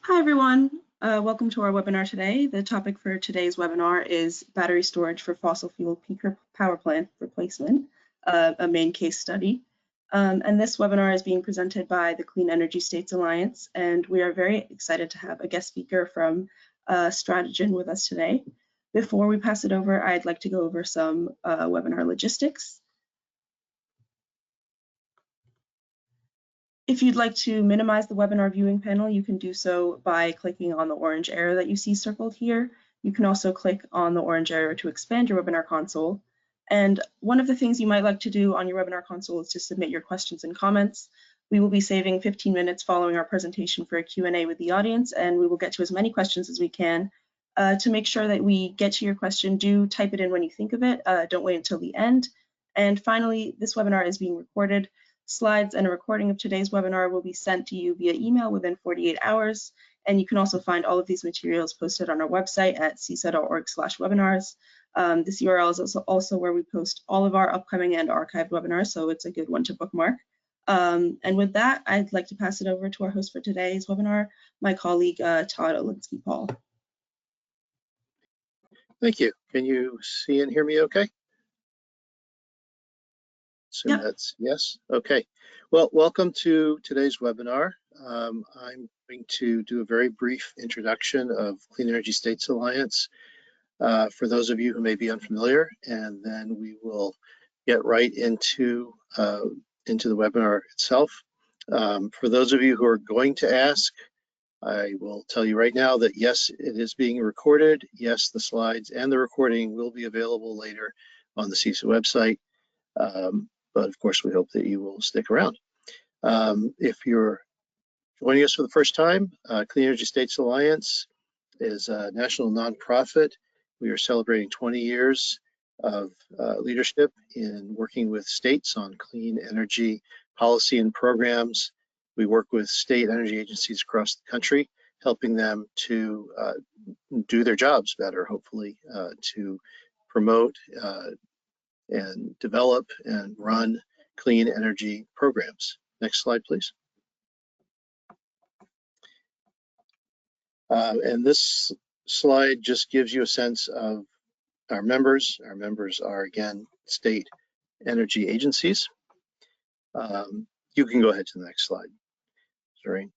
Hi everyone, welcome to our webinar today. The topic for today's webinar is battery storage for fossil fuel peaker power plant replacement, a Maine case study. And this webinar is being presented by the Clean Energy States Alliance, and we are very excited to have a guest speaker from Strategen with us today. Before we pass it over, I'd like to go over some webinar logistics. If you'd like to minimize the webinar viewing panel, you can do so by clicking on the orange arrow that you see circled here. You can also click on the orange arrow to expand your webinar console. And one of the things you might like to do on your webinar console is to submit your questions and comments. We will be saving 15 minutes following our presentation for a Q&A with the audience, and we will get to as many questions as we can. To make sure that we get to your question, do type it in when you think of it. Don't wait until the end. And finally, this webinar is being recorded. Slides and a recording of today's webinar will be sent to you via email within 48 hours. And you can also find all of these materials posted on our website at cesa.org/webinars. This URL is also where we post all of our upcoming and archived webinars, so it's a good one to bookmark. And with that, I'd like to pass it over to our host for today's webinar, my colleague, Todd Olinsky-Paul. Thank you. Can you see and hear me okay? Assume yep. That's yes. Okay. Well, welcome to today's webinar. I'm going to do a very brief introduction of Clean Energy States Alliance for those of you who may be unfamiliar, and then we will get right into the webinar itself. For those of you who are going to ask, I will tell you right now that yes, it is being recorded. Yes, the slides and the recording will be available later on the CESA website. But of course, we hope that you will stick around. If you're joining us for the first time, Clean Energy States Alliance is a national nonprofit. We are celebrating 20 years of leadership in working with states on clean energy policy and programs. We work with state energy agencies across the country, helping them to do their jobs better, hopefully, to promote and develop and run clean energy programs. Next slide, please. And this slide just gives you a sense of our members. Our members are, again, state energy agencies. You can go ahead to the next slide. Sorry.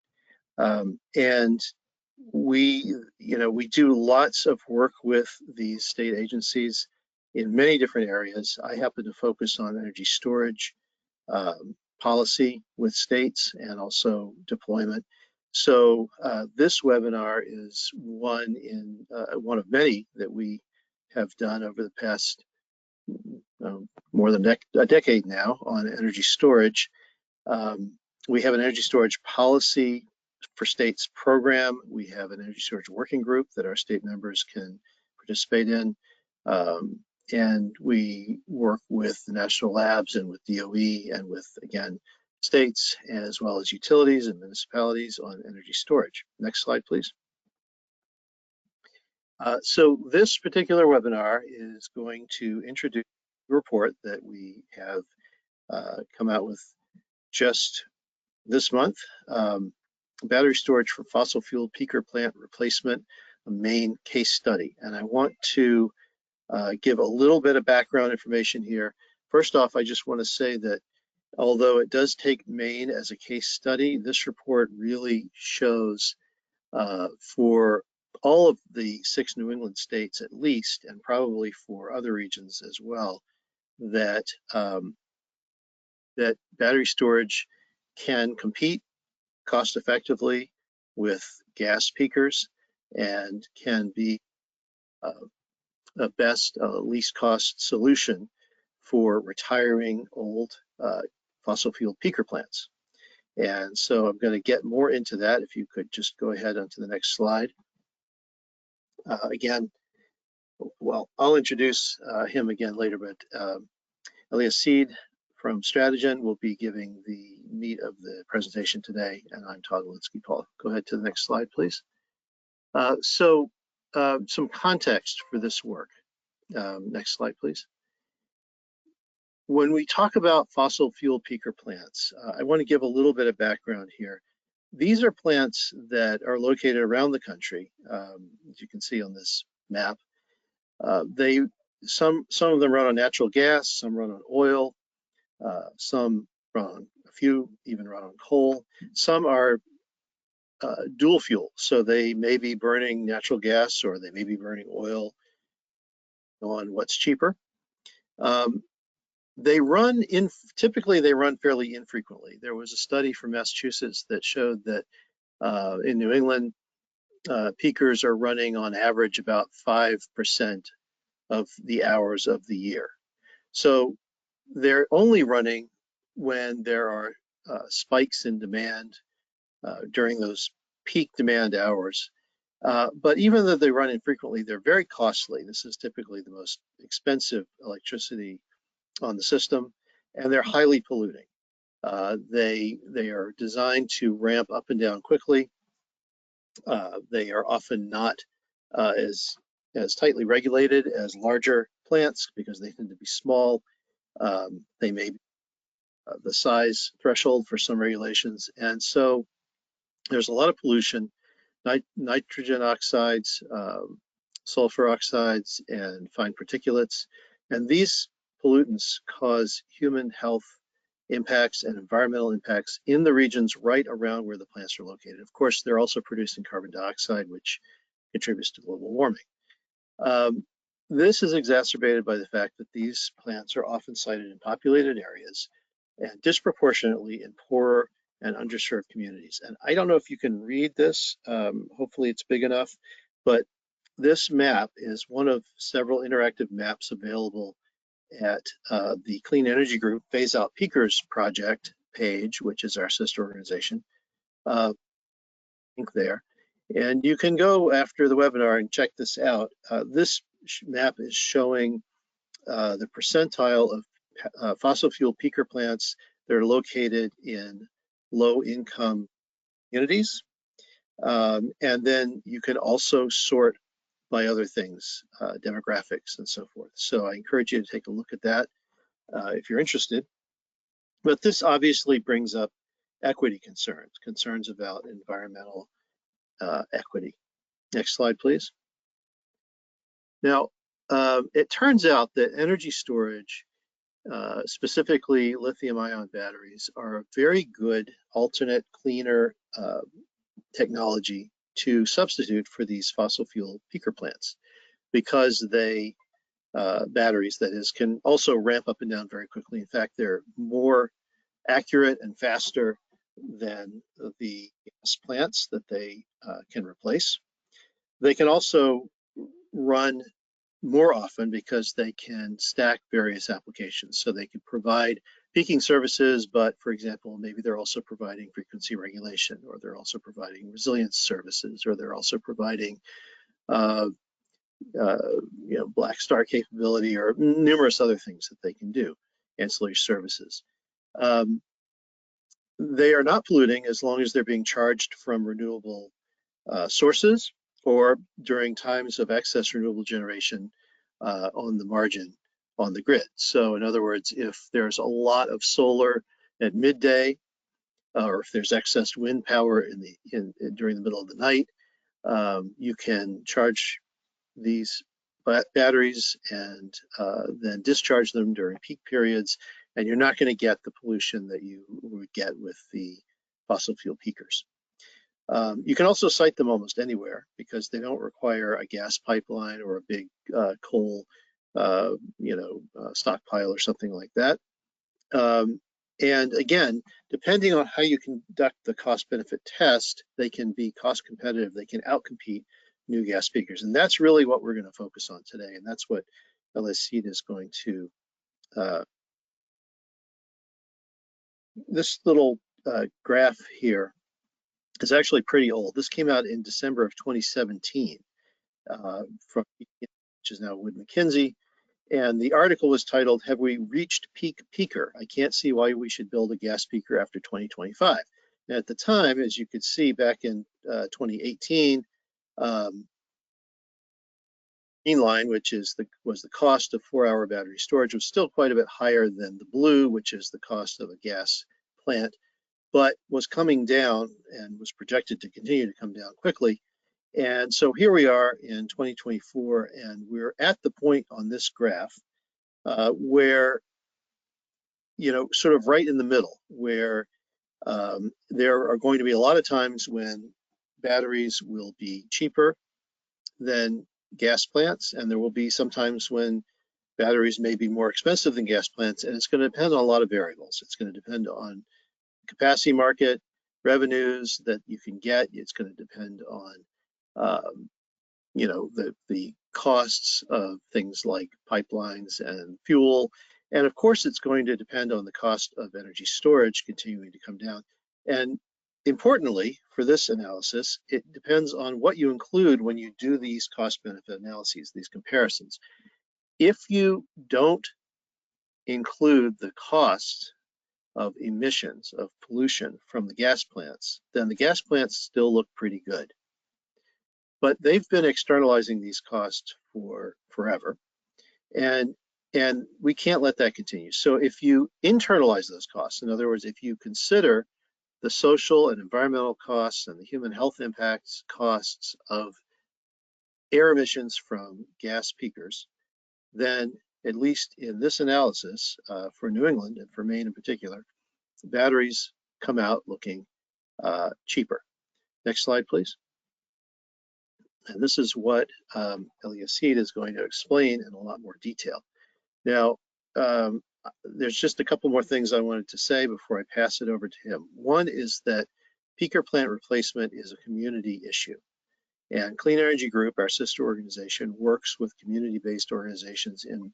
And we do lots of work with these state agencies in many different areas. I happen to focus on energy storage policy with states and also deployment. So this webinar is one of many that we have done over the past more than a decade now on energy storage. We have an energy storage policy for states program. We have an energy storage working group that our state members can participate in. And we work with the national labs and with DOE and with, again, states, as well as utilities and municipalities on energy storage. Next slide, please. So this particular webinar is going to introduce a report that we have come out with just this month, battery storage for fossil fuel peaker plant replacement, a Maine case study. And I want to give a little bit of background information here. First off, I just want to say that although it does take Maine as a case study, this report really shows for all of the 6 New England states at least, and probably for other regions as well, that that battery storage can compete cost effectively with gas peakers and can be a best least cost solution for retiring old fossil fuel peaker plants. And so I'm going to get more into that. If you could just go ahead onto the next slide. Again, well, I'll introduce him again later, but Eliasid from Strategen will be giving the meat of the presentation today, and I'm Todd Olinsky-Paul. Go ahead to the next slide, please. Some context for this work. Next slide, please. When we talk about fossil fuel peaker plants, I want to give a little bit of background here. These are plants that are located around the country, as you can see on this map. Some of them run on natural gas, some run on oil, some run on a few even run on coal. Some are dual fuel, so they may be burning natural gas or they may be burning oil on what's cheaper. Typically they run fairly infrequently. There was a study from Massachusetts that showed that in New England, peakers are running on average about 5% of the hours of the year. So they're only running when there are spikes in demand during those peak demand hours. But even though they run infrequently, they're very costly. This is typically the most expensive electricity on the system, and they're highly polluting. They are designed to ramp up and down quickly. They are often not as tightly regulated as larger plants because they tend to be small. They may be the size threshold for some regulations, and so there's a lot of pollution, nitrogen oxides, sulfur oxides, and fine particulates, and these pollutants cause human health impacts and environmental impacts in the regions right around where the plants are located. Of course, they're also producing carbon dioxide, which contributes to global warming. This is exacerbated by the fact that these plants are often sited in populated areas and disproportionately in poorer and underserved communities. And I don't know if you can read this, hopefully it's big enough, but this map is one of several interactive maps available at the Clean Energy Group Phase Out Peakers project page, which is our sister organization, link there. And you can go after the webinar and check this out. This map is showing the percentile of fossil fuel peaker plants that are located in low-income communities. And then you can also sort by other things, demographics and so forth. So I encourage you to take a look at that if you're interested. But this obviously brings up equity concerns about environmental equity. Next slide, please. Now, it turns out that energy storage, specifically lithium-ion batteries, are a very good alternate, cleaner technology to substitute for these fossil fuel peaker plants, because they, batteries that is, can also ramp up and down very quickly. In fact, they're more accurate and faster than the gas plants that they can replace. They can also run more often because they can stack various applications. So they can provide peaking services, but for example, maybe they're also providing frequency regulation, or they're also providing resilience services, or they're also providing black star capability, or numerous other things that they can do, ancillary services. They are not polluting as long as they're being charged from renewable sources, or during times of excess renewable generation on the margin on the grid. So in other words, if there's a lot of solar at midday, or if there's excess wind power during the middle of the night, you can charge these batteries and then discharge them during peak periods, and you're not going to get the pollution that you would get with the fossil fuel peakers. You can also site them almost anywhere because they don't require a gas pipeline or a big coal stockpile or something like that. And again, depending on how you conduct the cost-benefit test, they can be cost competitive. They can outcompete new gas peakers. And that's really what we're going to focus on today. And that's what Eliasid is going to, this little graph here is actually pretty old. This came out in December of 2017 from, which is now Wood Mackenzie. And the article was titled, "Have we reached peak peaker? I can't see why we should build a gas peaker after 2025. And at the time, as you could see back in 2018, green line, which is was the cost of 4-hour battery storage, was still quite a bit higher than the blue, which is the cost of a gas plant. but was coming down and was projected to continue to come down quickly. And so here we are in 2024, and we're at the point on this graph where, sort of right in the middle, where there are going to be a lot of times when batteries will be cheaper than gas plants, and there will be sometimes when batteries may be more expensive than gas plants, and it's going to depend on a lot of variables. It's going to depend on capacity market, revenues that you can get. It's going to depend on, the costs of things like pipelines and fuel. And of course, it's going to depend on the cost of energy storage continuing to come down. And importantly, for this analysis, it depends on what you include when you do these cost-benefit analyses, these comparisons. If you don't include the cost of emissions, of pollution from the gas plants, then the gas plants still look pretty good. But they've been externalizing these costs for forever, and we can't let that continue. So if you internalize those costs, in other words, if you consider the social and environmental costs and the human health impacts costs of air emissions from gas peakers, then at least in this analysis for New England and for Maine in particular, batteries come out looking cheaper. Next slide, please. And this is what Eliasid is going to explain in a lot more detail. Now, there's just a couple more things I wanted to say before I pass it over to him. One is that peaker plant replacement is a community issue. And Clean Energy Group, our sister organization, works with community-based organizations in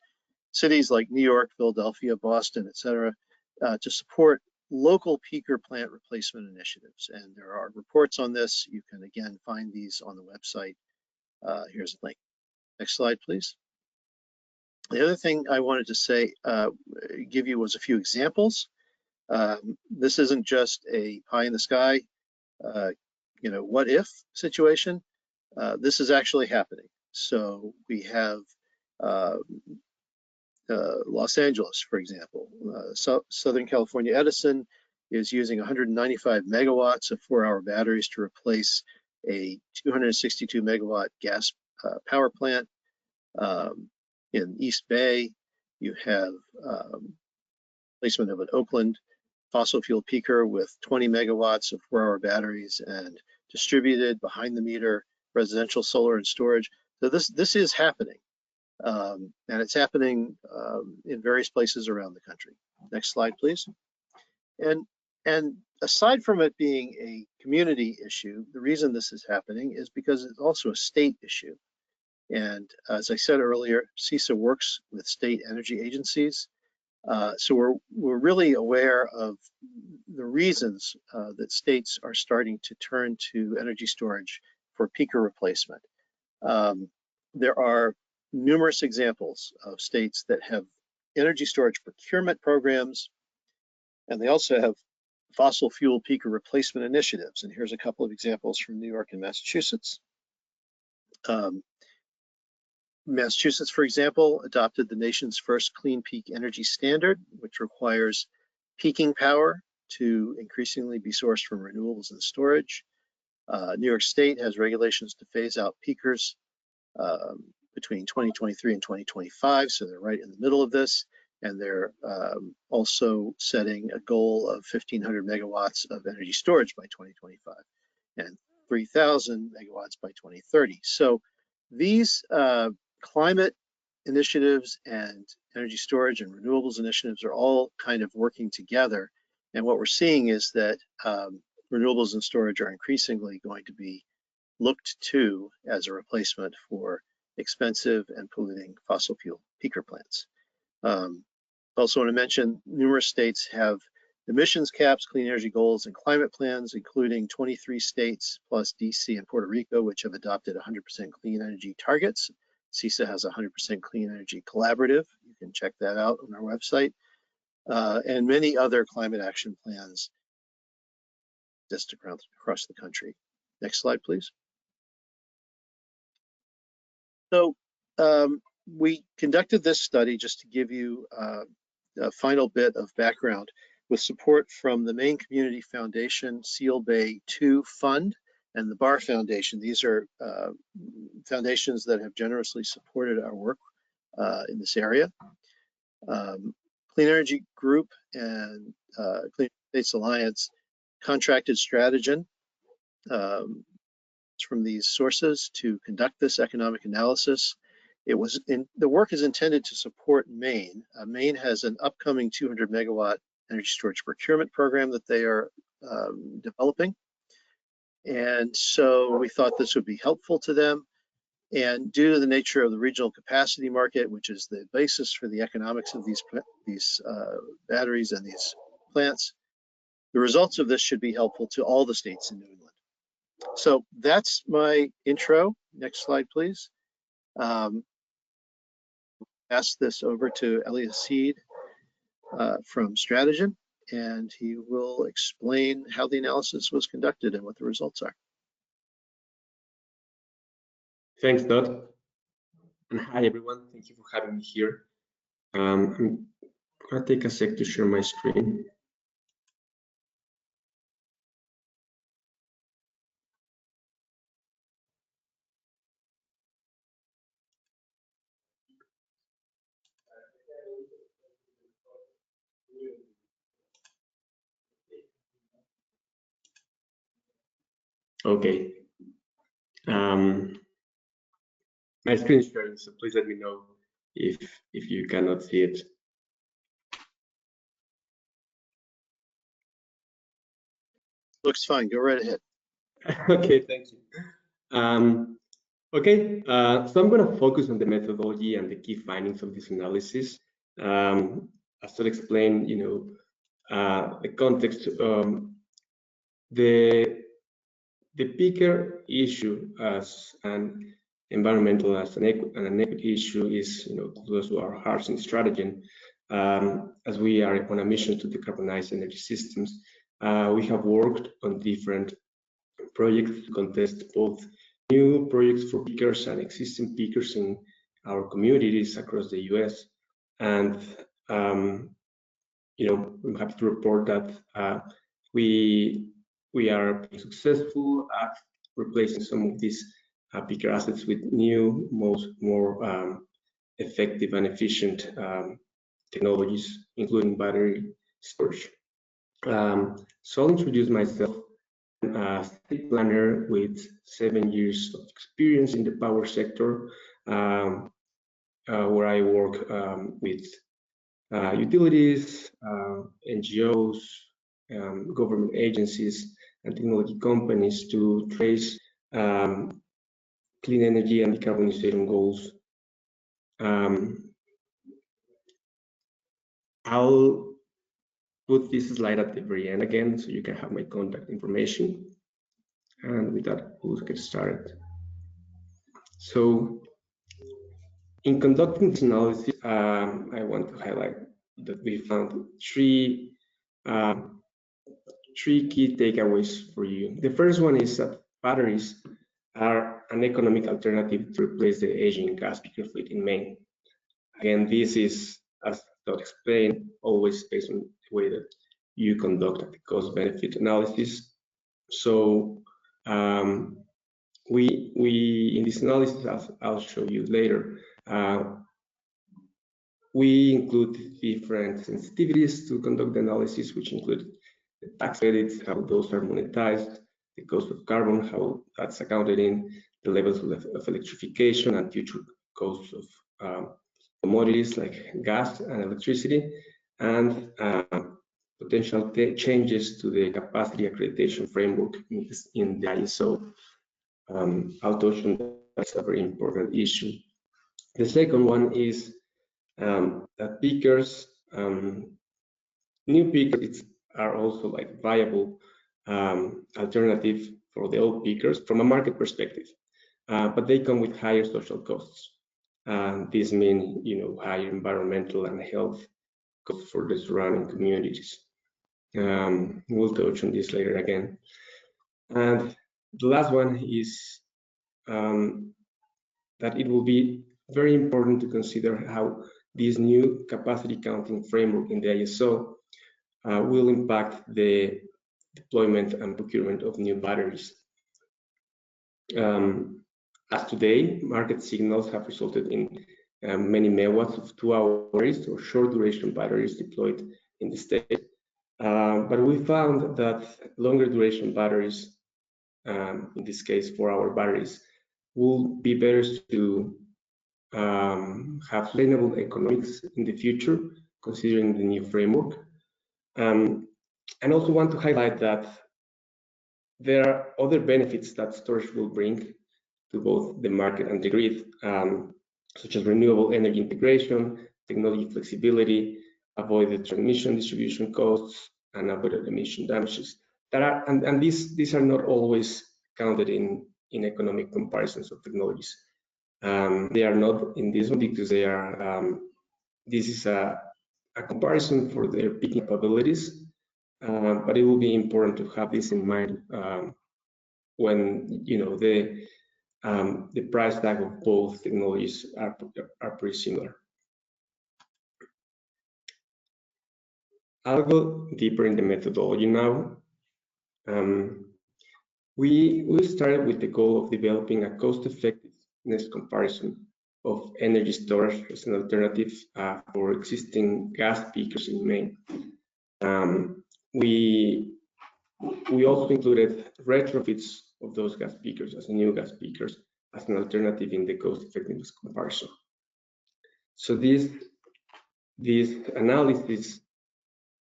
cities like New York, Philadelphia, Boston, et cetera, to support local peaker plant replacement initiatives. And there are reports on this. You can, again, find these on the website. Here's a link. Next slide, please. The other thing I wanted to say, give you was a few examples. This isn't just a pie in the sky, what if situation. This is actually happening. So we have Los Angeles, for example. Southern California Edison is using 195 megawatts of 4-hour batteries to replace a 262 megawatt gas power plant. In East Bay, you have placement of an Oakland fossil fuel peaker with 20 megawatts of 4-hour batteries and distributed behind the meter residential solar and storage. So this is happening, and it's happening in various places around the country. Next slide, please. And aside from it being a community issue, the reason this is happening is because it's also a state issue. And as I said earlier, CESA works with state energy agencies. So we're really aware of the reasons that states are starting to turn to energy storage for peaker replacement. There are numerous examples of states that have energy storage procurement programs, and they also have fossil fuel peaker replacement initiatives. And here's a couple of examples from New York and Massachusetts. Massachusetts, for example, adopted the nation's first clean peak energy standard, which requires peaking power to increasingly be sourced from renewables and storage. New York State has regulations to phase out peakers between 2023 and 2025, so they're right in the middle of this. And they're also setting a goal of 1,500 megawatts of energy storage by 2025 and 3,000 megawatts by 2030. So these climate initiatives and energy storage and renewables initiatives are all kind of working together. And what we're seeing is that renewables and storage are increasingly going to be looked to as a replacement for expensive and polluting fossil fuel peaker plants. Also want to mention numerous states have emissions caps, clean energy goals, and climate plans, including 23 states plus DC and Puerto Rico, which have adopted 100% clean energy targets. CESA has a 100% clean energy collaborative. You can check that out on our website. And many other climate action plans just across the country. Next slide, please. So we conducted this study just to give you a final bit of background. with support from the Maine Community Foundation, Seal Bay 2 Fund, and the Barr Foundation. These are foundations that have generously supported our work in this area. Clean Energy Group and Clean States Alliance contracted Strategen from these sources to conduct this economic analysis. The work is intended to support Maine. Maine has an upcoming 200 megawatt energy storage procurement program that they are developing. And so we thought this would be helpful to them. And due to the nature of the regional capacity market, which is the basis for the economics of these batteries and these plants, the results of this should be helpful to all the states in New England. So that's my intro. Next slide, please. Pass this over to Eliasid from Strategen, and he will explain how the analysis was conducted and what the results are. Thanks, Todd. And hi, everyone. Thank you for having me here. I'm going to take a sec to share my screen. Okay. My screen is sharing, so please let me know if you cannot see it. Looks fine. Go right ahead. Okay, thank you. Okay, so I'm going to focus on the methodology and the key findings of this analysis. As Todd explained, the context, the bigger issue as an environmental, as an equity issue is, close to our hearts in Strategen, as we are on a mission to decarbonize energy systems. We have worked on different projects to contest both new projects for peakers and existing peakers in our communities across the US. And, I'm happy to report that we are successful at replacing some of these peaker assets with new, more effective and efficient technologies, including battery storage. So I'll introduce myself. I'm a state planner with 7 years of experience in the power sector, where I work with utilities, NGOs, government agencies, and technology companies to trace clean energy and decarbonization goals. I'll put this slide at the very end again, so you can have my contact information. And with that, we'll get started. So, in conducting this analysis, I want to highlight that we found three key takeaways for you. The first one is that batteries are an economic alternative to replace the aging gas peaker fleet in Maine. Again, this is, as Todd explained, always based on the way that you conduct the cost-benefit analysis. So we in this analysis, as I'll show you later, we include different sensitivities to conduct the analysis, which include the tax credits, how those are monetized, the cost of carbon, how that's accounted in, the levels of electrification and future costs of commodities like gas and electricity, and potential changes to the capacity accreditation framework in the ISO. I'll touch on that. That's a very important issue. The second one is that peakers, new peakers are also like viable alternative for the old peakers from a market perspective, but they come with higher social costs. This means, higher environmental and health costs for the surrounding communities. We'll touch on this later again. And the last one is that it will be very important to consider how this new capacity counting framework in the ISO will impact the deployment and procurement of new batteries. As today, market signals have resulted in many megawatts of 2-hour batteries or short duration batteries deployed in the state. But we found that longer duration batteries, in this case 4-hour batteries, will be better to have sustainable economics in the future, considering the new framework. And also want to highlight that there are other benefits that storage will bring to both the market and the grid, such as renewable energy integration, technology flexibility, avoided transmission distribution costs, and avoided emission damages. And these are not always counted in economic comparisons of technologies. They are not in this one because they are. This is a comparison for their peaking capabilities, but it will be important to have this in mind when the price tag of both technologies are pretty similar. I'll go deeper in the methodology now. We started with the goal of developing a cost-effectiveness comparison of energy storage as an alternative for existing gas peakers in Maine. We also included retrofits of those gas peakers as new gas peakers as an alternative in the cost-effectiveness comparison. So this analysis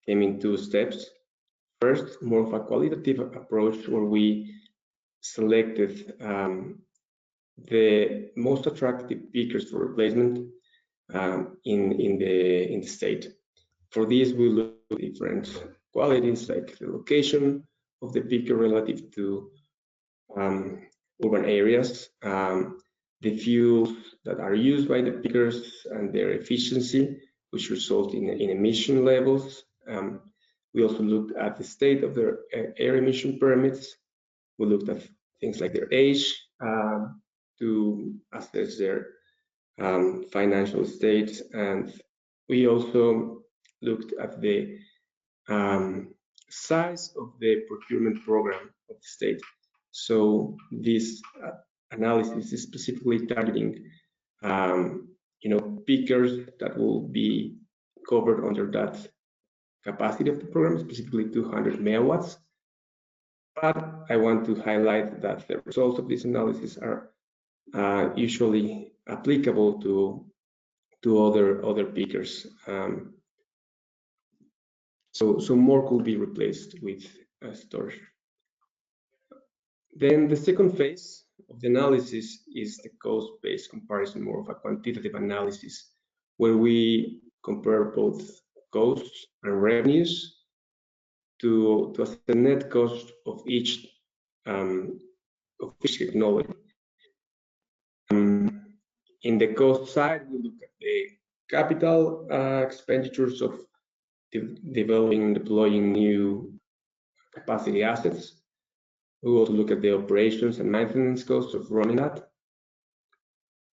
came in 2 steps. First, more of a qualitative approach where we selected the most attractive peakers for replacement in the state. For this, we look at different qualities like the location of the peaker relative to urban areas, the fuels that are used by the peakers and their efficiency, which result in emission levels. We also looked at the state of their air emission permits. We looked at things like their age to assess their financial state, and we also looked at the size of the procurement program of the state. So this analysis is specifically targeting peakers that will be covered under that capacity of the program, specifically 200 megawatts. But I want to highlight that the results of this analysis are usually applicable to other peakers. So more could be replaced with storage. Then the second phase of the analysis is the cost-based comparison, more of a quantitative analysis, where we compare both costs and revenues to assess the net cost of each technology. In the cost side, we look at the capital expenditures of developing and deploying new capacity assets. We also look at the operations and maintenance costs of running that.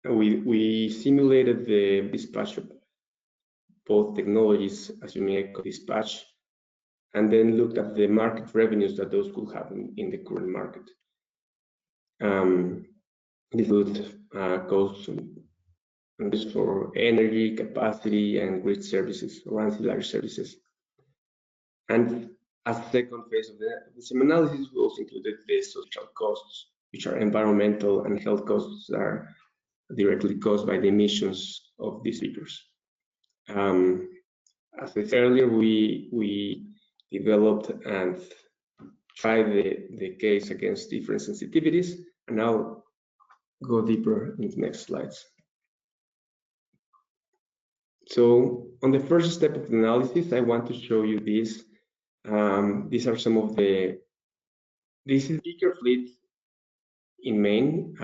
We simulated the dispatch of both technologies, assuming eco dispatch, and then looked at the market revenues that those could have in the current market. This includes costs for energy, capacity, and grid services or ancillary services. And as a second phase of the same analysis, we also included the social costs, which are environmental and health costs that are directly caused by the emissions of these peakers. As I said earlier, we developed and tried the case against different sensitivities, and I'll go deeper in the next slides. So on the first step of the analysis, I want to show you this. These are some of this is peaker fleet in Maine.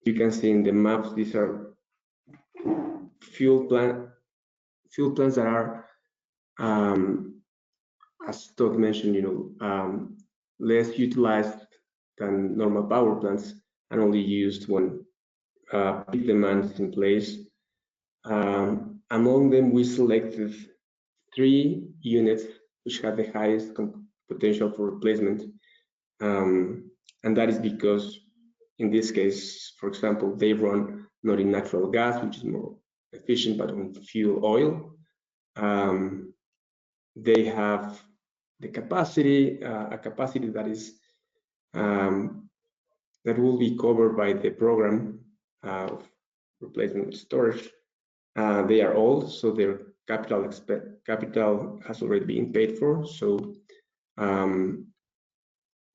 You can see in the maps, these are fuel plants that are, as Todd mentioned, less utilized than normal power plants and only used when peak demand is in place. Among them, we selected 3 units which have the highest potential for replacement. And that is because, in this case, for example, they run not in natural gas, which is more efficient, but on fuel oil. They have the capacity, a capacity that is that will be covered by the program of replacement storage. They are old, so their capital has already been paid for. So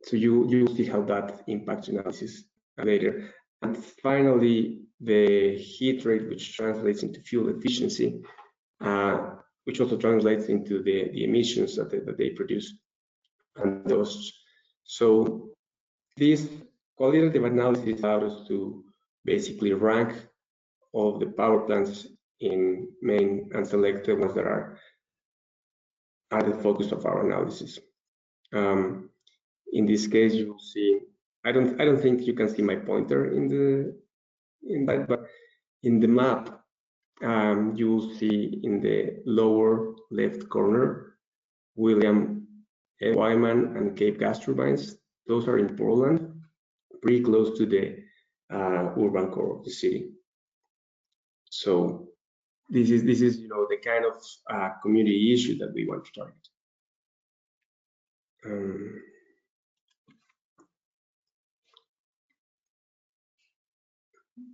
so you will see how that impacts analysis later. And finally, the heat rate, which translates into fuel efficiency, which also translates into the emissions that they produce and those. So this qualitative analysis allows us to basically rank all of the power plants in Maine and select the ones that are the focus of our analysis. In this case, you will see. I don't think you can see my pointer in that, but in the map, you will see in the lower left corner, William Wyman and Cape gas turbines. Those are in Portland, pretty close to the urban core of the city. So this is the kind of community issue that we want to target.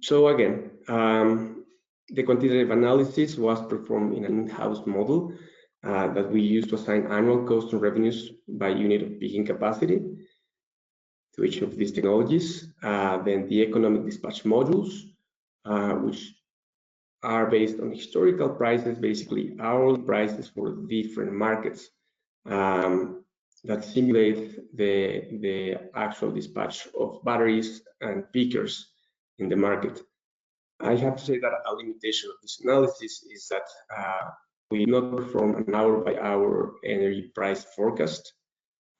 So again, the quantitative analysis was performed in an in-house model that we used to assign annual cost and revenues by unit of peaking capacity to each of these technologies. Then the economic dispatch modules, which are based on historical prices, basically hourly prices for different markets that simulate the actual dispatch of batteries and peakers in the market. I have to say that a limitation of this analysis is that we do not perform an hour-by-hour energy price forecast.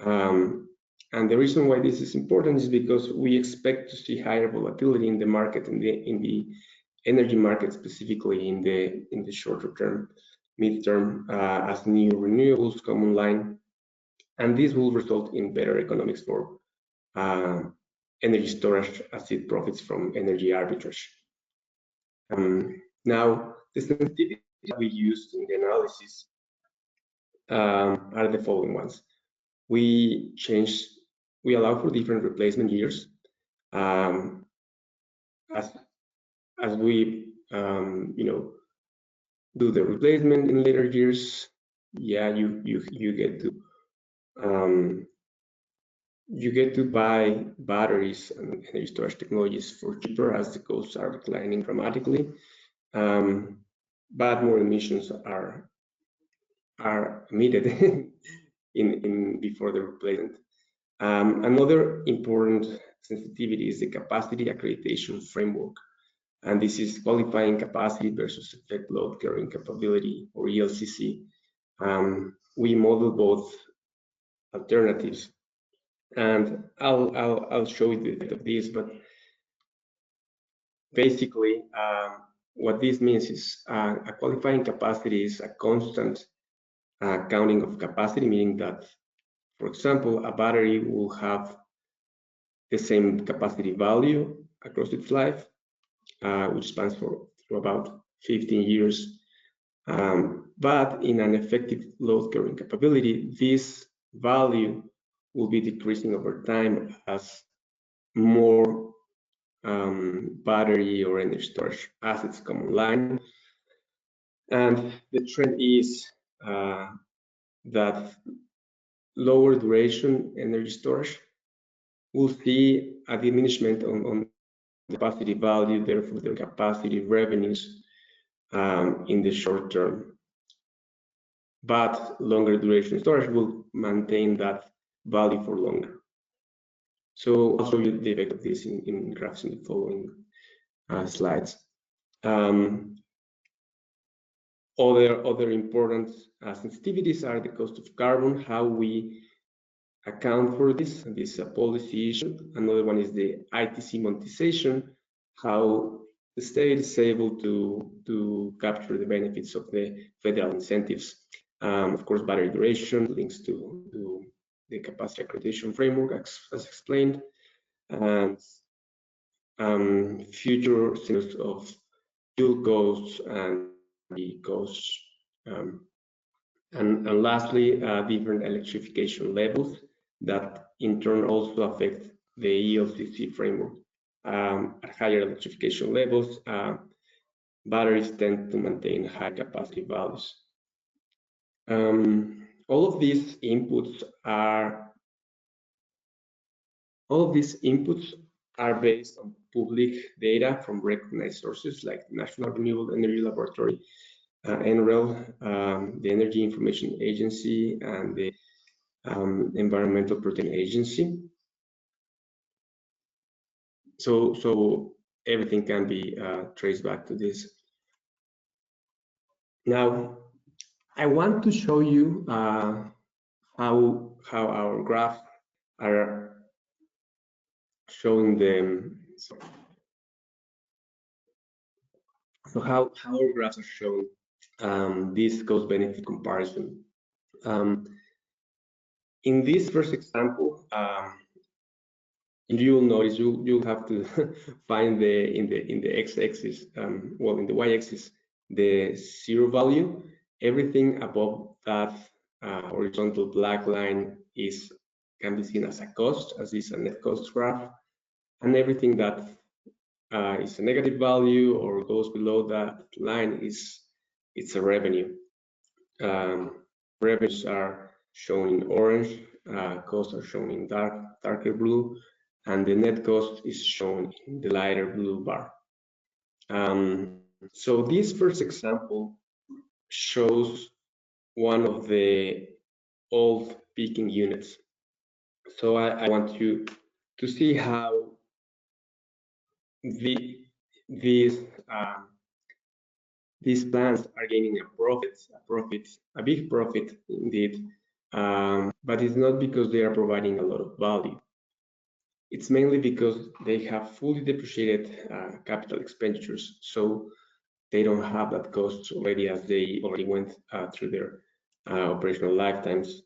And the reason why this is important is because we expect to see higher volatility in the market, in the energy market, specifically in the shorter term, mid-term, as new renewables come online, and this will result in better economics for energy storage as it profits from energy arbitrage. Now, the sensitivities that we used in the analysis are the following ones. We allow for different replacement years. As we do the replacement in later years, yeah, you get to buy batteries and energy storage technologies for cheaper as the costs are declining dramatically, but more emissions are emitted before the replacement. Another important sensitivity is the capacity accreditation framework, and this is qualifying capacity versus effect load carrying capability, or ELCC. We model both alternatives, and I'll show you the effect of this, but basically what this means is a qualifying capacity is a constant counting of capacity, meaning that, for example, a battery will have the same capacity value across its life, which spans for about 15 years. But in an effective load carrying capability, this value will be decreasing over time as more battery or energy storage assets come online. And the trend is that lower duration energy storage will see a diminishment on capacity value, therefore the capacity revenues in the short term. But longer duration storage will maintain that value for longer. So I'll show you the effect of this in graphs in the following slides. Other important sensitivities are the cost of carbon, how we account for this. This is a policy issue. Another one is the ITC monetization, how the state is able to capture the benefits of the federal incentives. Of course, battery duration links to the capacity accreditation framework as explained, and future scenarios of fuel costs and the costs, and lastly, different electrification levels that in turn also affect the ELCC framework. At higher electrification levels, batteries tend to maintain high capacity values. All of these inputs are based on public data from recognized sources like the National Renewable Energy Laboratory, NREL, the Energy Information Agency, and the Environmental Protection Agency. So everything can be traced back to this. Now, I want to show you how our graphs are showing them. So how our graphs are showing this cost-benefit comparison. In this first example, you'll notice you'll have to find in the x-axis, well, in the y-axis, the zero value. Everything above that horizontal black line can be seen as a cost, as is a net cost graph, and everything that is a negative value or goes below that line it's a revenue. Revenues are shown in orange, costs are shown in darker blue, and the net cost is shown in the lighter blue bar. So this first example shows one of the old peaking units. So I want you to see how these plants are gaining a big profit indeed, but it's not because they are providing a lot of value. It's mainly because they have fully depreciated capital expenditures, so they don't have that cost already, as they already went through their operational lifetimes.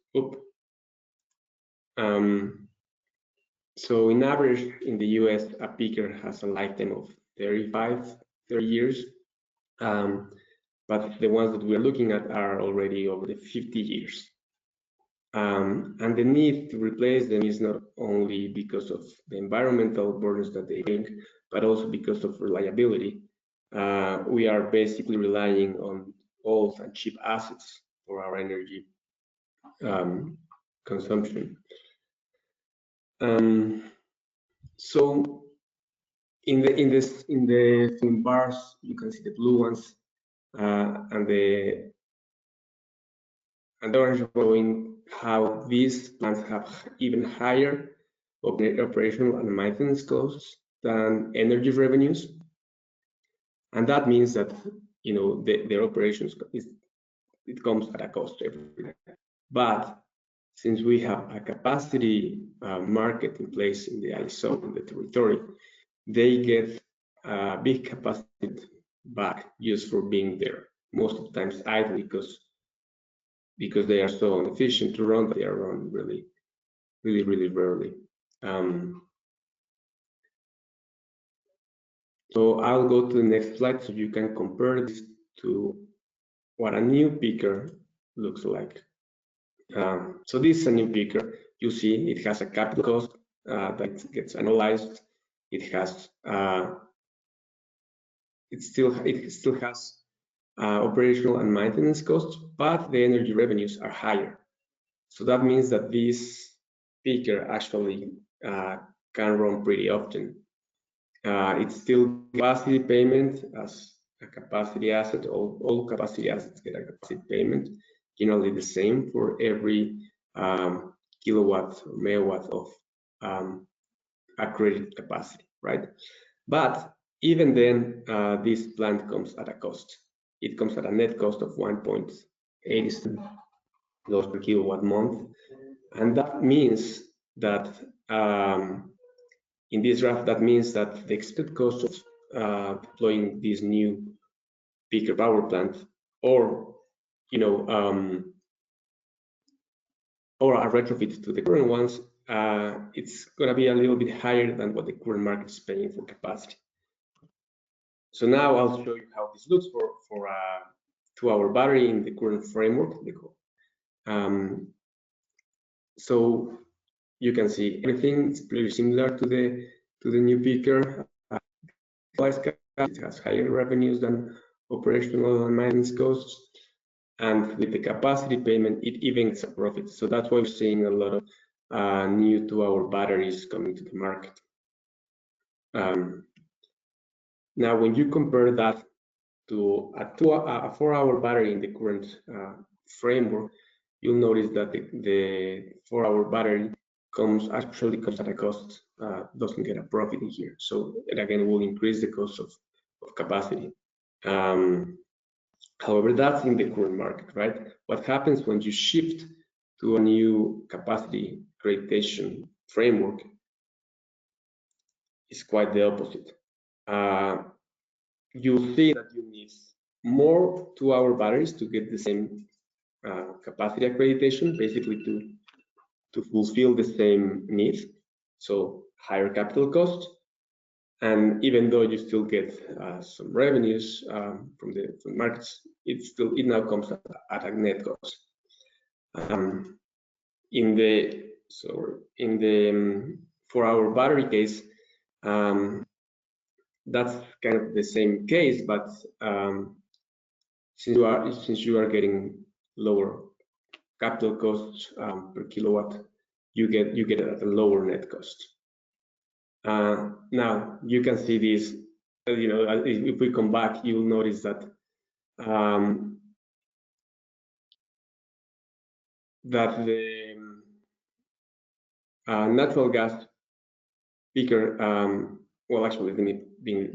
So in average, in the US, a peaker has a lifetime of 30 years, but the ones that we're looking at are already over the 50 years. And the need to replace them is not only because of the environmental burdens that they bring, but also because of reliability. We are basically relying on old and cheap assets for our energy consumption. So in the thin bars, you can see the blue ones, and the orange showing how these plants have even higher operational and maintenance costs than energy revenues, and that means that their operations it comes at a cost every day. But since we have a capacity market in place in the ISO, in the territory, they get a big capacity back just for being there. Most of the times idle because they are so inefficient to run, but they are run really rarely. So I'll go to the next slide so you can compare this to what a new peaker looks like. So this is a new peaker. You see it has a capital cost that gets analyzed. It has it still has operational and maintenance costs, but the energy revenues are higher. So that means that this peaker actually can run pretty often. It's still capacity payment as a capacity asset. All capacity assets get a capacity payment, generally the same for every kilowatt or megawatt of accredited capacity, right? But even then, this plant comes at a cost. It comes at a net cost of $1.87 per kilowatt month, and that means that in this graph, that means that the expected cost of deploying this new peaker power plant, or or a retrofit to the current ones, it's going to be a little bit higher than what the current market is paying for capacity. So now I'll show you how this looks for a 2-hour battery in the current framework. So you can see everything is pretty similar to the new peaker. It has higher revenues than operational and maintenance costs, and with the capacity payment, it even gets a profit. So that's why we're seeing a lot of new 2-hour batteries coming to the market. Now, when you compare that to a 4-hour battery in the current framework, you'll notice that the 4-hour battery actually comes at a cost, doesn't get a profit in here. So it again will increase the cost of capacity. However, that's in the current market, right? What happens when you shift to a new capacity accreditation framework is quite the opposite. You'll see that you need more 2-hour batteries to get the same capacity accreditation, basically to fulfill the same needs. So higher capital cost, and even though you still get some revenues from the markets, it now comes at a net cost. In the 4-hour battery case, that's kind of the same case, but since you are getting lower capital costs per kilowatt, you get it at a lower net cost. Now you can see this. If we come back, you'll notice that the natural gas peaker. Well, actually, let me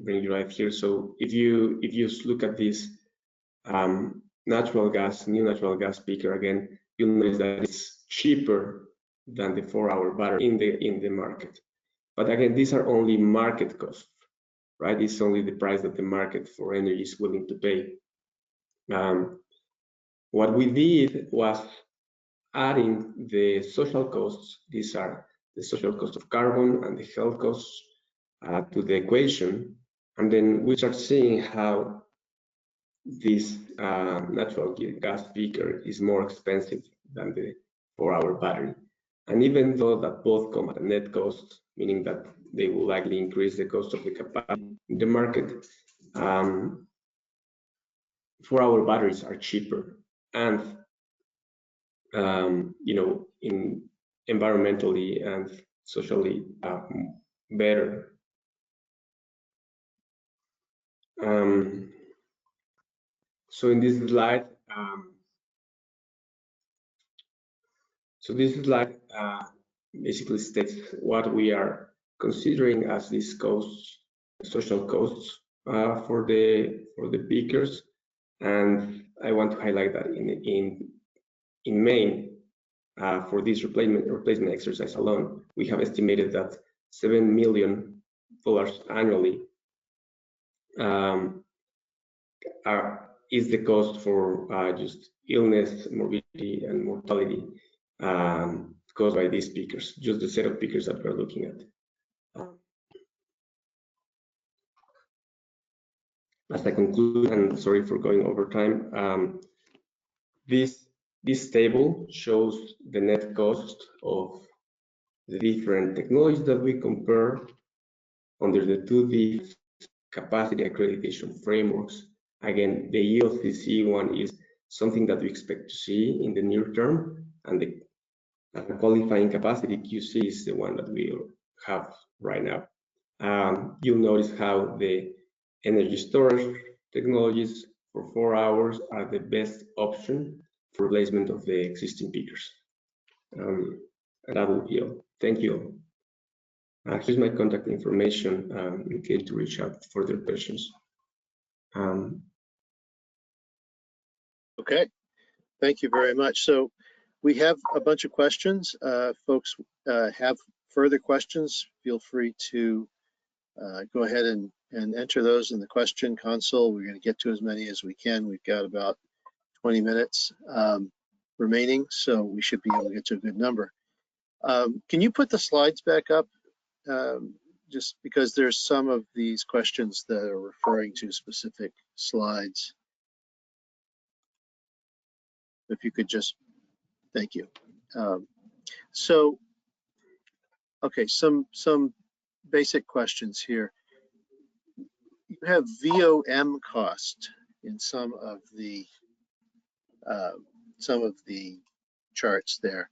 bring you right here. So if you look at this new natural gas peaker again, you'll notice that it's cheaper than the 4-hour battery in the market. But again, these are only market costs, right? It's only the price that the market for energy is willing to pay. What we did was adding the social costs. These are the social cost of carbon and the health costs to the equation, and then we start seeing how this natural gas peaker is more expensive than the 4-hour battery. And even though that both come at a net cost, meaning that they will likely increase the cost of the capacity in the market, 4-hour batteries are cheaper and in environmentally and socially better. So in this slide, basically states what we are considering as these costs, social costs for the peakers, and I want to highlight that in Maine for this replacement exercise alone, we have estimated that $7 million annually is the cost for just illness, morbidity, and mortality caused by these peakers, just the set of peakers that we're looking at. As I conclude, and sorry for going over time, this table shows the net cost of the different technologies that we compare under the 2D capacity accreditation frameworks. Again, the ELCC one is something that we expect to see in the near term, and the qualifying capacity QC is the one that we have right now. You'll notice how the energy storage technologies for 4 hours are the best option for replacement of the existing peakers. And that will be all. Thank you. Here's my contact information in case to reach out for further questions. Okay, thank you very much. So we have a bunch of questions. Folks have further questions, feel free to go ahead and enter those in the question console. We're going to get to as many as we can. We've got about 20 minutes. remaining, so we should be able to get to a good number. Can you put the slides back up? Just because there's some of these questions that are referring to specific slides. If you could just, thank you. So, okay, some basic questions here. You have VOM cost in some of the charts there.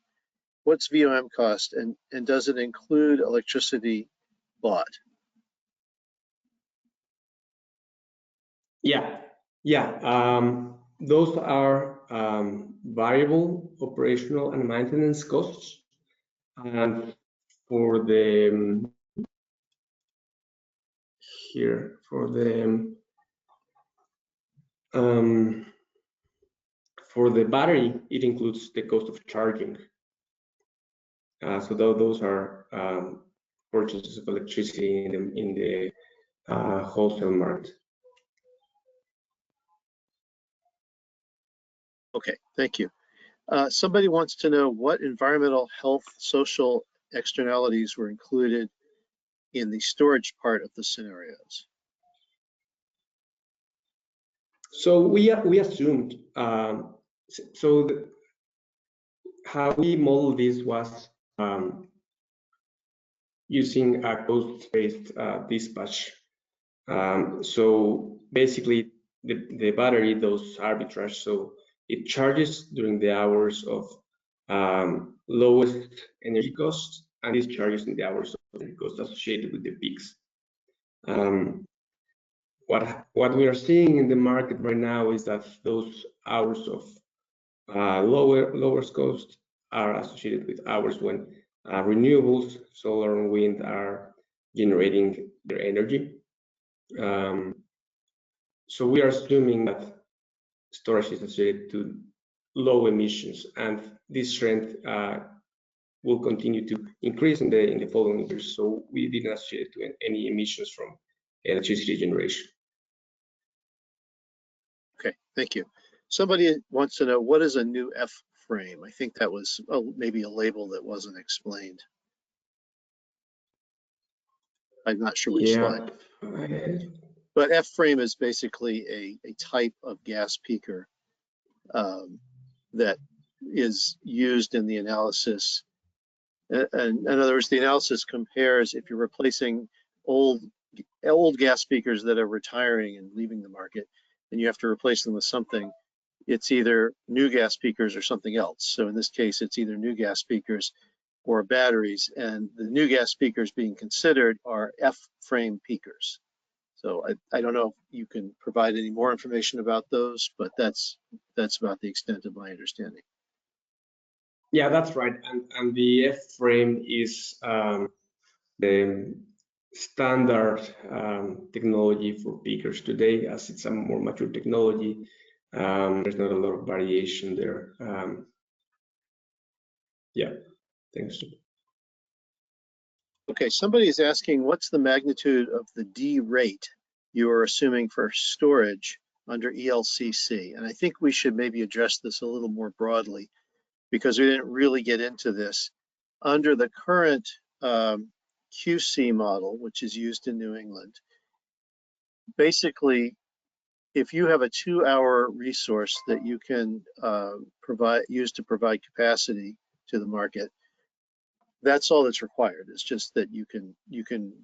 What's VOM cost, and does it include electricity bought? Yeah. Those are variable operational and maintenance costs, and for the here for the battery, it includes the cost of charging. So those are purchases of electricity in the wholesale market. Okay, thank you. Somebody wants to know what environmental, health, social externalities were included in the storage part of the scenarios. So we assumed, how we modeled this was using a cost-based dispatch. So basically, the battery does arbitrage, so it charges during the hours of lowest energy cost and discharges in the hours of energy cost associated with the peaks. What we are seeing in the market right now is that those hours of lowest cost are associated with hours when renewables, solar and wind, are generating their energy. So we are assuming that storage is associated to low emissions, and this trend will continue to increase in the following years. So we didn't associate to any emissions from electricity generation. Okay, thank you. Somebody wants to know, what is a new F frame? I think that was maybe a label that wasn't explained. I'm not sure which slide. But F frame is basically a type of gas peaker that is used in the analysis. And in other words, the analysis compares if you're replacing old gas peakers that are retiring and leaving the market, and you have to replace them with something, it's either new gas peakers or something else. So in this case, it's either new gas peakers or batteries, and the new gas peakers being considered are F-frame peakers. So I don't know if you can provide any more information about those, but that's about the extent of my understanding. Yeah, that's right. And the F-frame is the standard technology for peakers today, as it's a more mature technology. There's not a lot of variation there. Yeah, thanks. Okay, somebody is asking, what's the magnitude of the D rate you are assuming for storage under ELCC? And I think we should maybe address this a little more broadly, because we didn't really get into this. Under the current QC model, which is used in New England, basically, if you have a 2-hour resource that you can use to provide capacity to the market, that's all that's required. It's just that you can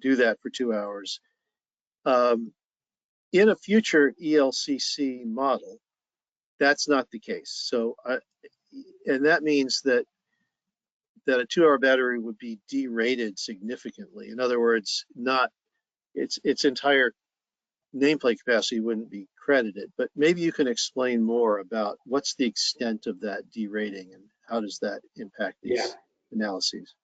do that for 2 hours. In a future ELCC model, that's not the case. So, and that means that a 2-hour battery would be derated significantly. In other words, not its entire nameplate capacity wouldn't be credited. But maybe you can explain more about what's the extent of that derating and how does that impact these analyses?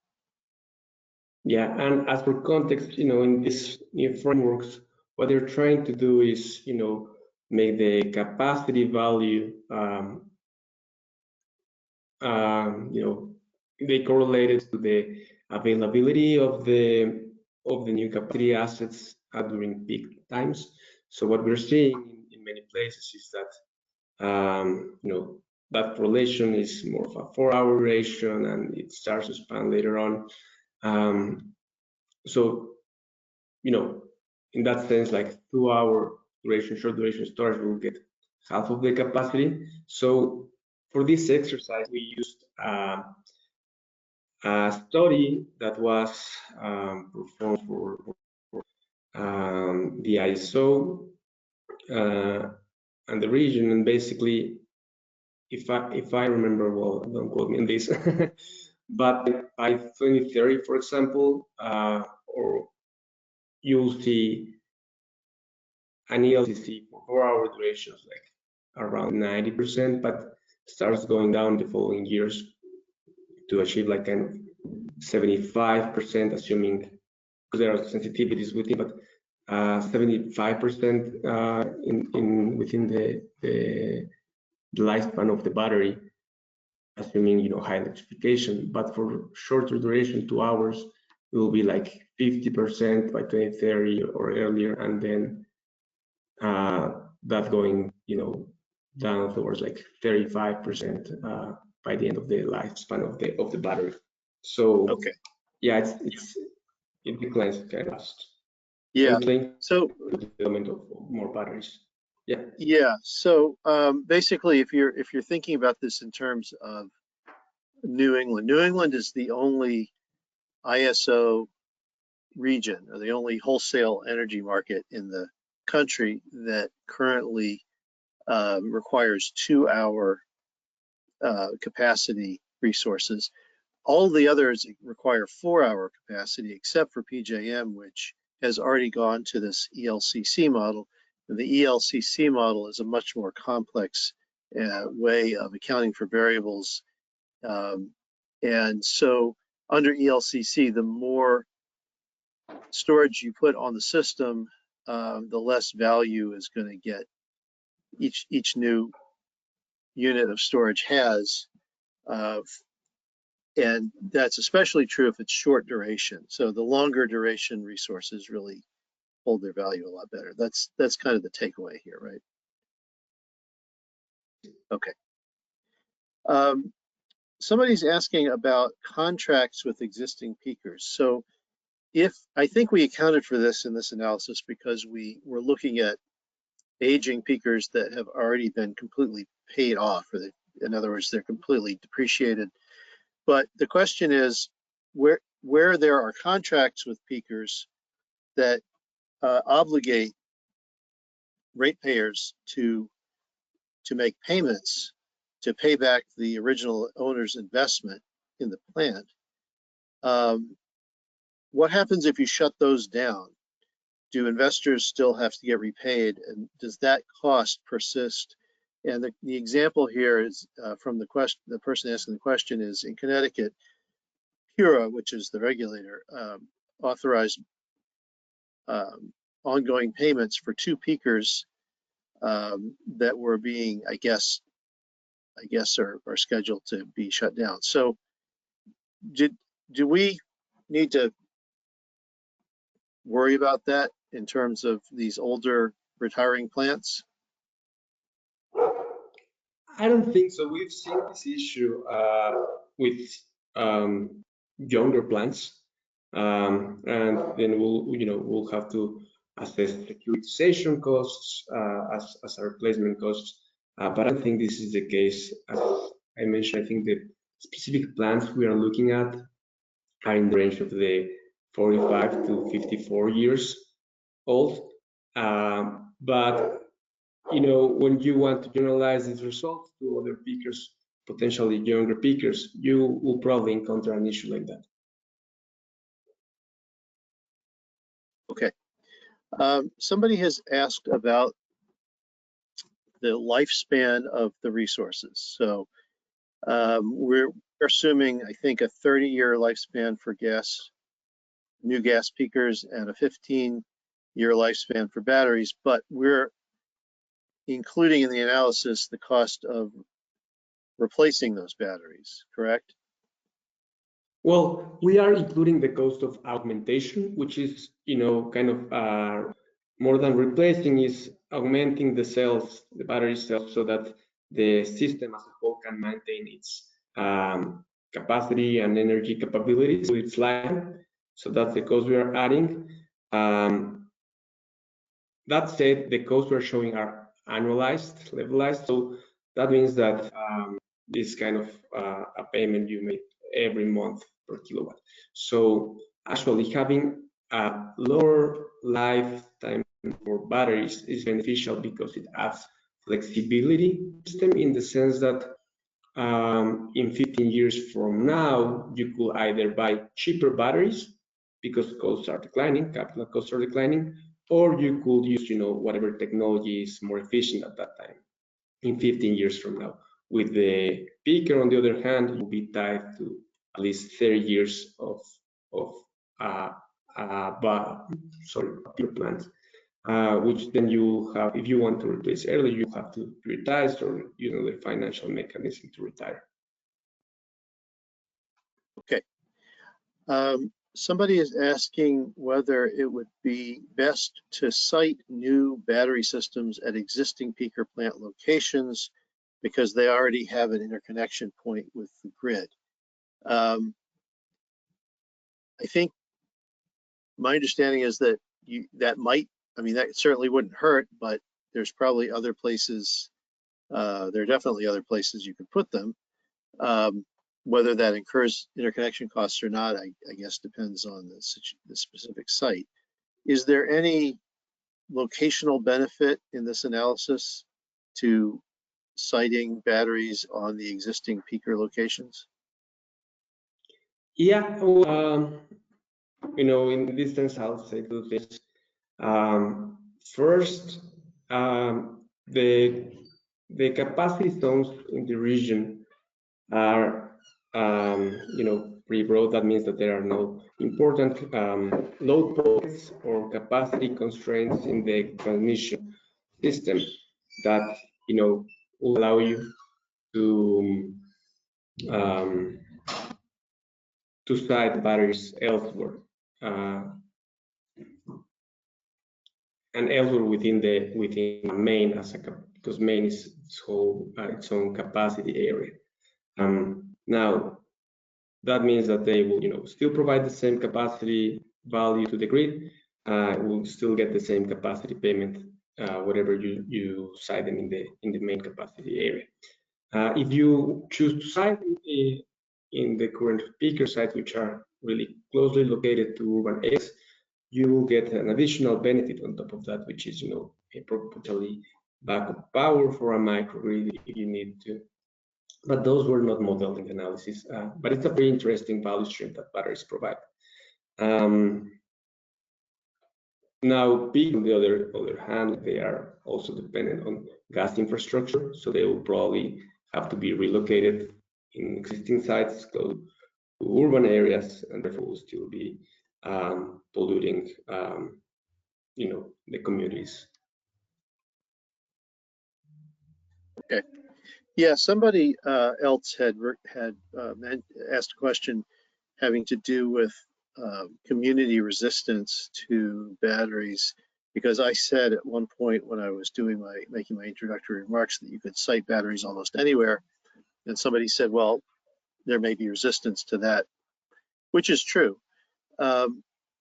Yeah, and as for context, in these new frameworks, what they're trying to do is, make the capacity value, they correlate it to the availability of the new capacity assets during peak times. So what we're seeing in many places is that, that correlation is more of a 4-hour duration, and it starts to span later on. So, in that sense, like 2-hour duration, short duration storage will get half of the capacity. So for this exercise, we used a study that was performed for the ISO and the region, and basically, if I remember well, don't quote me on this, but by 2030, for example, or you'll see an ELCC for 4-hour durations like around 90%, but starts going down the following years to achieve like kind of 75%, assuming, because there are sensitivities within, but 75% within the lifespan of the battery, assuming high electrification. But for shorter duration, 2 hours, it will be like 50% by 2030 or earlier, and then that going down towards like 35% by the end of the lifespan of the battery. So Okay. yeah, it declines kind of fast. Yeah. So the development of more batteries. Yeah. Yeah. So basically, if you're thinking about this in terms of New England is the only ISO region, or the only wholesale energy market in the country that currently requires 2-hour capacity resources. All the others require 4-hour capacity, except for PJM, which has already gone to this ELCC model. And the ELCC model is a much more complex way of accounting for variables. And so under ELCC, the more storage you put on the system, the less value is going to get each new unit of storage has. And that's especially true if it's short duration. So the longer duration resources really hold their value a lot better. That's kind of the takeaway here, right? Okay. Somebody's asking about contracts with existing peakers. So I think we accounted for this in this analysis because we were looking at aging peakers that have already been completely paid off, or in other words, they're completely depreciated. But the question is, where there are contracts with peakers that obligate ratepayers to make payments to pay back the original owner's investment in the plant, what happens if you shut those down? Do investors still have to get repaid, and does that cost persist? And the example here is from the person asking the question is in Connecticut, PURA, which is the regulator, authorized ongoing payments for 2 peakers that were being, I guess are scheduled to be shut down. So do we need to worry about that in terms of these older retiring plants? I don't think so. We've seen this issue with younger plants, and then we'll have to assess securitization costs as a replacement costs. But I don't think this is the case. As I mentioned, I think the specific plants we are looking at are in the range of the 45 to 54 years old. But when you want to generalize these results to other peakers, potentially younger peakers, you will probably encounter an issue like that. Okay. Somebody has asked about the lifespan of the resources. So we're assuming, I think, a 30-year lifespan for new gas peakers and a 15-year lifespan for batteries, but we're including in the analysis the cost of replacing those batteries, correct? Well, we are including the cost of augmentation, which is, kind of more than replacing, is augmenting the cells, the battery cells, so that the system as a whole can maintain its capacity and energy capabilities with its life. So that's the cost we are adding. That said, the costs we're showing are annualized, levelized. So that means that this kind of a payment you make every month per kilowatt. So actually having a lower lifetime for batteries is beneficial because it adds flexibility system in the sense that in 15 years from now, you could either buy cheaper batteries because costs are declining, capital costs are declining, or you could use, whatever technology is more efficient at that time in 15 years from now. With the peaker, on the other hand, will be tied to at least 30 years of peaker plants, which then you have, if you want to replace early, you have to retire or the financial mechanism to retire. Okay. Somebody is asking whether it would be best to site new battery systems at existing peaker plant locations because they already have an interconnection point with the grid. I think my understanding is that that certainly wouldn't hurt, but there's probably other places, there are definitely other places you could put them. Whether that incurs interconnection costs or not, I guess depends on the specific site. Is there any locational benefit in this analysis to siting batteries on the existing peaker locations? Yeah, in this sense, I'll say two things. First, the capacity zones in the region are pretty broad. That means that there are no important load pockets or capacity constraints in the transmission system that will allow you to site batteries elsewhere and elsewhere within Maine because Maine is its own capacity area. Now, that means that they will, still provide the same capacity value to the grid. Will still get the same capacity payment, whatever you site them in the main capacity area. If you choose to site in the current peaker sites, which are really closely located to urban areas, you will get an additional benefit on top of that, which is, a potentially backup power for a microgrid if you need to. But those were not modeled in the analysis. But it's a very interesting value stream that batteries provide. Now, peak, on the other hand, they are also dependent on gas infrastructure, so they will probably have to be relocated in existing sites close to urban areas, and therefore will still be polluting, the communities. Okay. Yeah, somebody else had asked a question having to do with community resistance to batteries, because I said at one point when I was making my introductory remarks that you could site batteries almost anywhere, and somebody said, well, there may be resistance to that, which is true.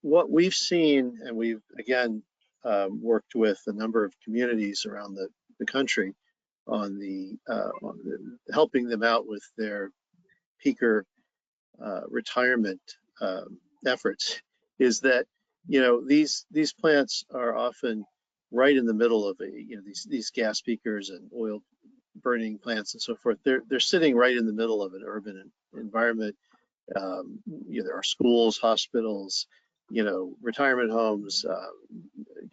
What we've seen, and we've again worked with a number of communities around the country on helping them out with their peaker retirement efforts, is that these plants are often right in the middle of these gas peakers and oil burning plants and so forth. They're sitting right in the middle of an urban environment. There are schools, hospitals, retirement homes,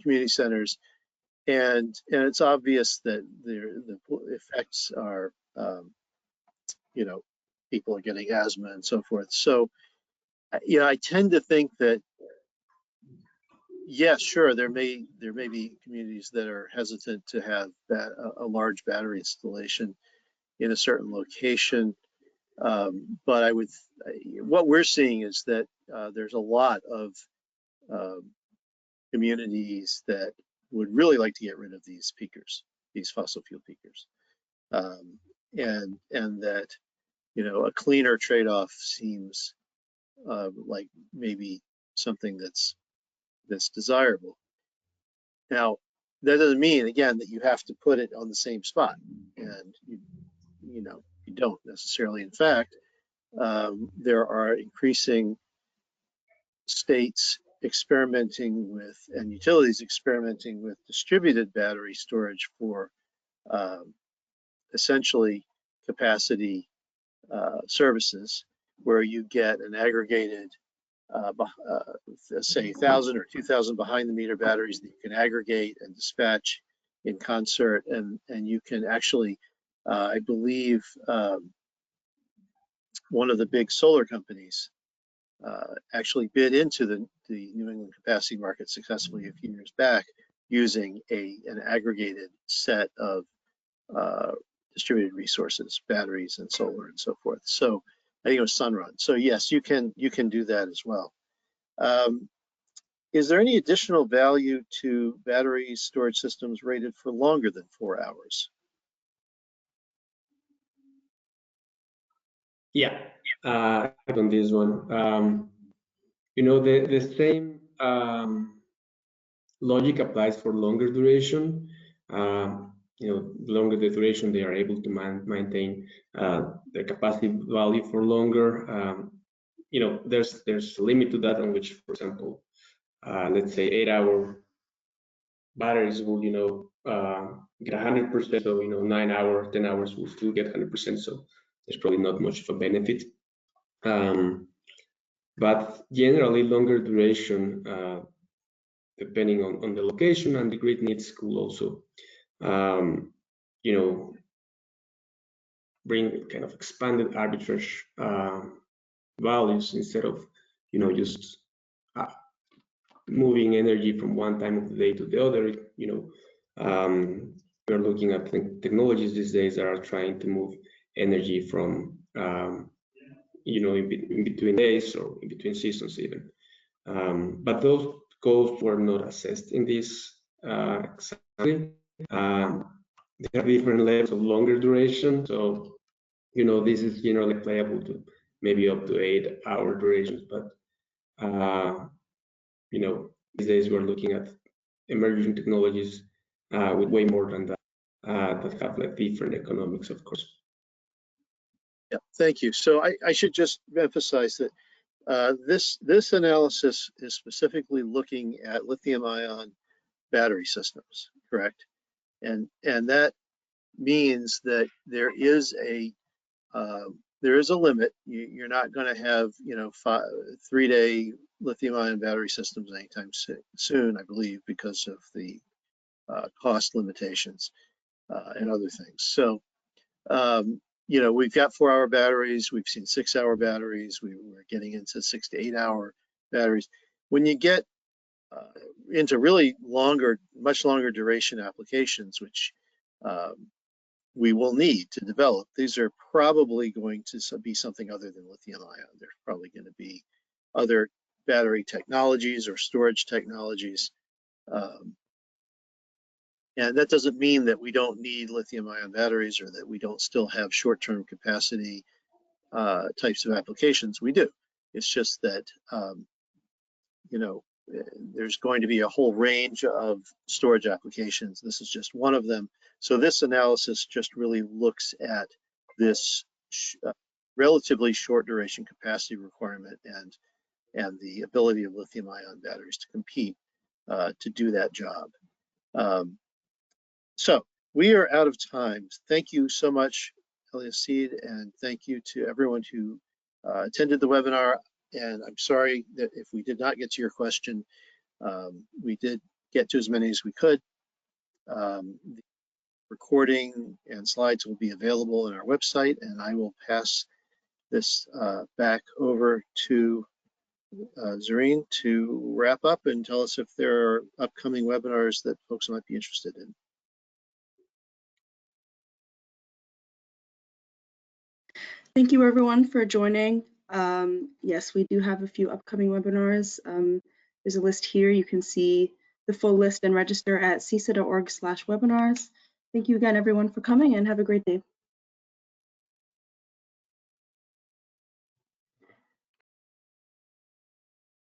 community centers, and it's obvious that the effects are people are getting asthma and so forth. So I tend to think that yes, sure, there may be communities that are hesitant to have a large battery installation in a certain location, but what we're seeing is that there's a lot of communities that would really like to get rid of these peakers, these fossil fuel peakers. and that, you know, a cleaner trade-off seems like maybe something that's desirable. Now, that doesn't mean, again, that you have to put it on the same spot, and you know, you don't necessarily. In fact, there are increasing states experimenting with, and utilities experimenting with, distributed battery storage for essentially capacity services, where you get an aggregated, say 1,000 or 2,000 behind the meter batteries that you can aggregate and dispatch in concert, and you can actually, I believe, one of the big solar companies actually bid into the New England capacity market successfully a few years back, using an aggregated set of distributed resources, batteries and solar and so forth. So I think it was Sunrun. So yes, you can do that as well. Is there any additional value to battery storage systems rated for longer than 4 hours? Yeah, on this one, you know, the same logic applies for longer duration. You know, longer the duration, they are able to maintain the capacity value for longer. You know, there's a limit to that, on which, for example, let's say 8-hour batteries will, you know, get 100%. So, you know, 9 hours, 10 hours will still get 100%. So there's probably not much of a benefit. But generally, longer duration, depending on the location and the grid needs, could also, you know, bring kind of expanded arbitrage values, instead of, you know, just moving energy from one time of the day to the other. You know, we're looking at technologies these days that are trying to move energy from, you know, in between days or in between seasons even. But those goals were not assessed in this exactly. There are different levels of longer duration. So, you know, this is generally playable to maybe up to 8-hour durations. But, you know, these days we're looking at emerging technologies with way more than that, that have like different economics, of course. Yeah, thank you. So I should just emphasize that this analysis is specifically looking at lithium-ion battery systems, correct? And that means that there is a limit. You're not going to have, you know, 3-day lithium-ion battery systems anytime soon, I believe, because of the cost limitations and other things. So, you know, we've got 4-hour batteries. We've seen 6-hour batteries. We're getting into 6 to 8-hour batteries. When you get into really longer, much longer duration applications, which we will need to develop, these are probably going to be something other than lithium ion. There's probably going to be other battery technologies or storage technologies. And that doesn't mean that we don't need lithium ion batteries, or that we don't still have short-term capacity types of applications. We do. It's just that, you know, there's going to be a whole range of storage applications. This is just one of them. So this analysis just really looks at this relatively short duration capacity requirement and the ability of lithium ion batteries to compete to do that job. So we are out of time. Thank you so much, Eliasid, and thank you to everyone who attended the webinar. And I'm sorry that if we did not get to your question. We did get to as many as we could. The recording and slides will be available on our website, and I will pass this back over to Zareen to wrap up and tell us if there are upcoming webinars that folks might be interested in. Thank you everyone for joining. Yes, we do have a few upcoming webinars. There's a list here. You can see the full list and register at CESA.org/webinars. Thank you again, everyone, for coming, and have a great day.